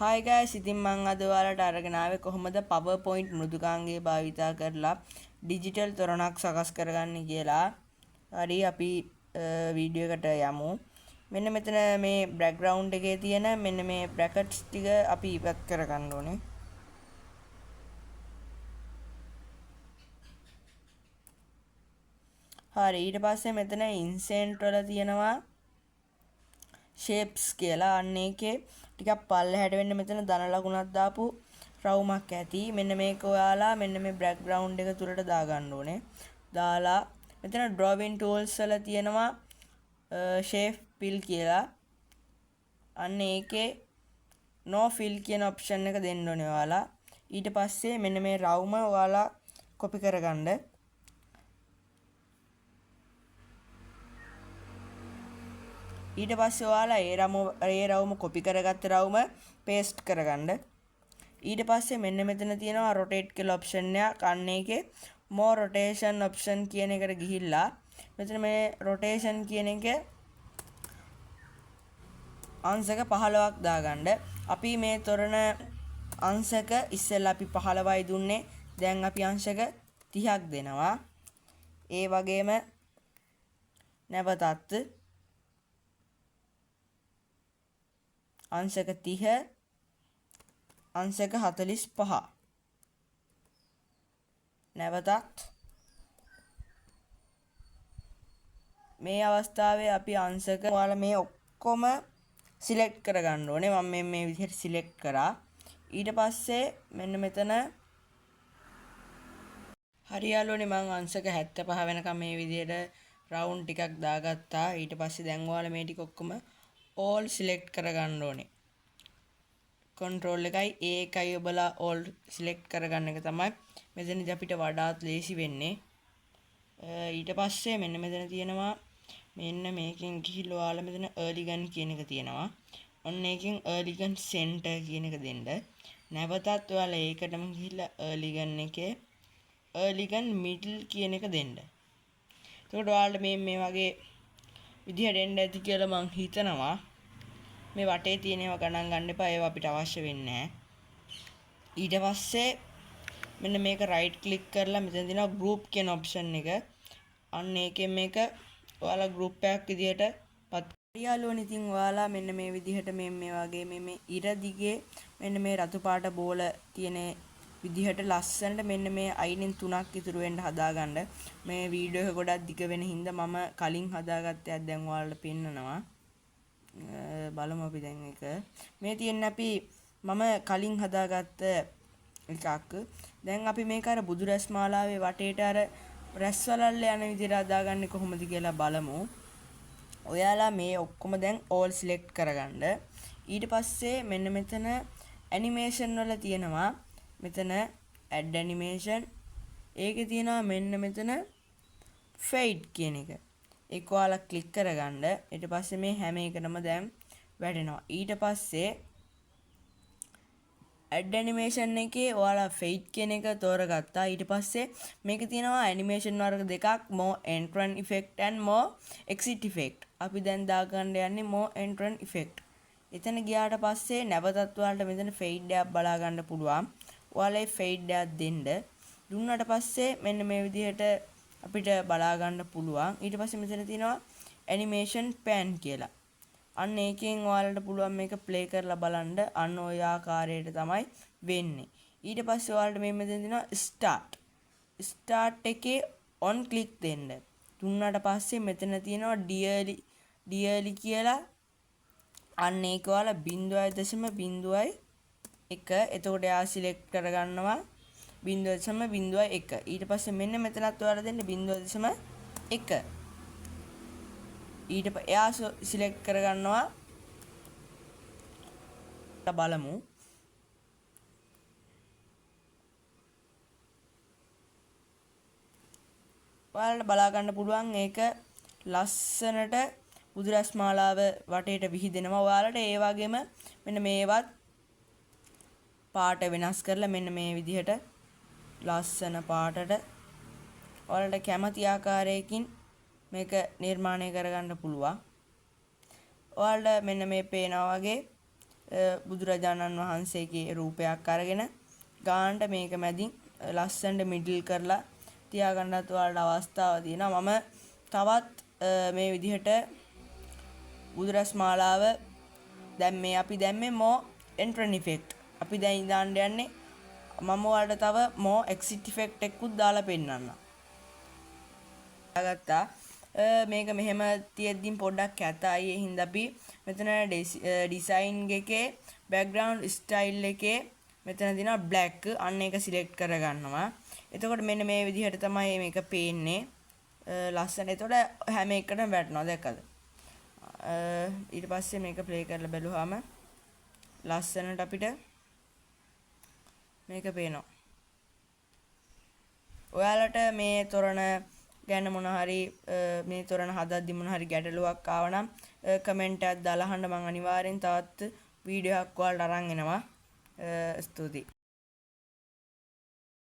Hi guys, ඉතින් මම අද ඔයාලට අරගෙන ආවේ කොහොමද PowerPoint මෘදුකාංගය භාවිතා කරලා ඩිජිටල් තොරණක් සකස් කරගන්නේ කියලා. හරි අපි වීඩියෝ එකට යමු. මෙන්න මෙතන මේ බෑග්ග්‍රවුන්ඩ් එකේ තියෙන මෙන්න මේ බ්‍රැකට්ස් ටික අපි ඉවත් කරගන්න ඕනේ. හරි ඊට පස්සේ මෙතන ඉන්සෙන්ට් වල තියෙනවා shapes කියලා. අන්න ඒකේ ටිකක් පල්ලෙහාට වෙන්න මෙතන ධන ලකුණක් දාපු රවුමක් ඇති. මෙන්න මේක ඔයාලා මෙන්න මේ බෑග්ග්‍රවුන්ඩ් එක තුලට දාගන්න ඕනේ. දාලා මෙතන drawing tools වල තියෙනවා shape fill කියලා. අන්න ඒකේ no fill කියන option එක දෙන්න ඕනේ ඔයාලා. ඊට පස්සේ මෙන්න මේ රවුම ඔයාලා copy කරගන්න. ඊට පස්සේ ඔයාලා ඒ රවුම කොපි කරගත්ත රවුම පේස්ට් කරගන්න. ඊට පස්සේ මෙන්න මෙතන තියෙනවා rotate කියලා option එකක්. අන්න ඒකේ more rotation option කියන එකට ගිහිල්ලා මෙතන මේ rotation කියන එක අංශක 15ක් දාගන්න. අපි මේ තොරණ අංශක ඉස්සෙල්ලා අපි 15යි දුන්නේ. දැන් අපි අංශක 30ක් දෙනවා. ඒ වගේම නැවතත් අංශක 30 අංශක 45 නැවතත් මේ අවස්ථාවේ අපි අංශක ඔයාලා මේ ඔක්කොම සිලෙක්ට් කරගන්න ඕනේ. මම මේ විදිහට සිලෙක්ට් කරා. ඊට පස්සේ මෙන්න මෙතන හරියාලුවනේ මම අංශක 75 වෙනකම් මේ විදිහට රවුන්ඩ් ටිකක් දාගත්තා. ඊට පස්සේ දැන් ඔයාලා මේ ටික ඔක්කොම all select කරගන්න ඕනේ. control එකයි ඔබලා all select කරගන්න එක තමයි මෙතනදී අපිට වඩාත් ලේසි වෙන්නේ. ඊට පස්සේ මෙන්න මෙතන තියෙනවා මෙන්න මේකෙන් ගිහිල්ලා ඔයාලා මෙතන earlygun කියන එක තියෙනවා. ඔන්න ඒකෙන් earlygun center කියන එක දෙන්න. නැවතත් ඔයාලා ඒකටම ගිහිල්ලා earlygun එකේ earlygun middle කියන එක දෙන්න. එතකොට ඔයාලට මේ වගේ විදිහට එන්න ඇති කියලා මං හිතනවා. මේ වටේ තියෙන ඒවා ගණන් ගන්න එපා. ඒවා අපිට අවශ්‍ය වෙන්නේ නැහැ. ඊට පස්සේ මෙන්න මේක right click කරලා මෙතන තියෙනවා group කියන option එක. අන්න ඒකෙන් මේක ඔයාලා group එකක් විදිහට පත් යාළුවනේ. ඉතින් ඔයාලා මෙන්න මේ විදිහට මේ වගේ මේ ඉර දිගේ මෙන්න මේ රතු පාට බෝල තියෙන විදිහට ලස්සනට මෙන්න මේ අයිනෙන් 3ක් ඉතුරු වෙන්න හදාගන්න. මේ වීඩියෝ එක ගොඩක් දිග වෙන හින්දා මම කලින් හදාගත්ත එකක් දැන් ඔයාලට පෙන්නනවා. බලමු අපි දැන් එක. මේ තියෙන්නේ අපි මම කලින් හදාගත්ත එකක්. දැන් අපි මේක අර බුදු රැස් මාලාවේ වටේට අර රැස් වලල්ල යන විදිහට හදාගන්නේ කොහොමද කියලා බලමු. ඔයාලා මේ ඔක්කොම දැන් all select කරගන්න. ඊට පස්සේ මෙන්න මෙතන animation වල තියෙනවා මෙතන add animation. ඒකේ තියෙනවා මෙන්න මෙතන fade කියන එක. ඒක ඔයාලා ක්ලික් කරගන්න. ඊට පස්සේ මේ හැම එකටම දැන් වැටෙනවා. ඊට පස්සේ add animation එකේ ඔයාලා fade කියන එක තෝරගත්තා. ඊට පස්සේ මේක තියෙනවා animation වර්ග දෙකක්, more entrance effect and more exit effect. අපි දැන් දාගන්න යන්නේ more entrance effect. එතන ගියාට පස්සේ නැවතත් ඔයාලට මෙතන fade එකක් බලා ගන්න පුළුවන්. ඔයාලා මේ fade එකක් දෙන්න. දුන්නාට පස්සේ මෙන්න මේ විදිහට අපිට බලා ගන්න පුළුවන්. ඊට පස්සේ මෙතන තියෙනවා animation pan කියලා. අන්න ඒකෙන් ඔයාලට පුළුවන් මේක play කරලා බලන්න. අන්න ඔය ආකාරයට තමයි වෙන්නේ. ඊට පස්සේ ඔයාලට මේ මෙතන තියෙනවා start එකේ on click දෙන්න. දුන්නාට පස්සේ මෙතන තියෙනවා dearly කියලා. අන්න ඒක ඔයාලා 0.01. එතකොට එයා select කරගන්නවා 0.01. ඊට පස්සේ මෙන්න මෙතනත් ඔයාලා දෙන්න 0.1. ඊට එයා සිලෙක්ට් කරගන්නවා. බලමු. ඔයාලට බලා ගන්න පුළුවන් ඒක ලස්සනට බුදු රැස් මාලාව වටේට විහිදෙනවා. ඔයාලට ඒ වගේම මෙන්න මේවත් පාට වෙනස් කරලා මෙන්න මේ විදිහට ලස්සන පාටට ඔයාලට කැමති ආකාරයකින් මේක නිර්මාණය කරගන්න පුළුවන්. ඔයාලට මෙන්න මේ පේනවා වගේ බුදුරජාණන් වහන්සේගේ රූපයක් අරගෙන ගානට මේක මැදින් ලස්සනට මිඩල් කරලා තියාගන්නත් ඔයාලට අවස්ථාව තියෙනවා. මම තවත් මේ විදිහට බුදුරස් මාලාව අපි දැම්මේ more entrance effect. අපි දැන් දාන්න යන්නේ මම ඔයාලට තව more exit effect එකකුත් දාලා පෙන්නන්නම්. ගත්තා මේක මෙහෙම තියෙද්දින් පොඩ්ඩක් කැතයි. ඒ හින්දා අපි මෙතන ඩිසයින් එකේ background style එකේ මෙතන දිනවා black. අන්න ඒක select කරගන්නවා. එතකොට මෙන්න මේ විදිහට තමයි මේක පේන්නේ. ලස්සන. එතකොට හැම එකටම වැටෙනවා. දැක්කද? ඊට පස්සේ මේක ප්ලේ කරලා බැලුවාම ලස්සනට අපිට මේක පේනවා. ඔයාලට මේ තොරණ ගැන මොන හරි මේ තොරණ හදද්දි මොන හරි ගැටලුවක් ආව නම් කමෙන්ට් එකක් දාලා අහන්න. මම අනිවාර්යෙන් තවත් වීඩියෝ එකක් ඔයාලට අරන් එනවා. ස්තුතියි.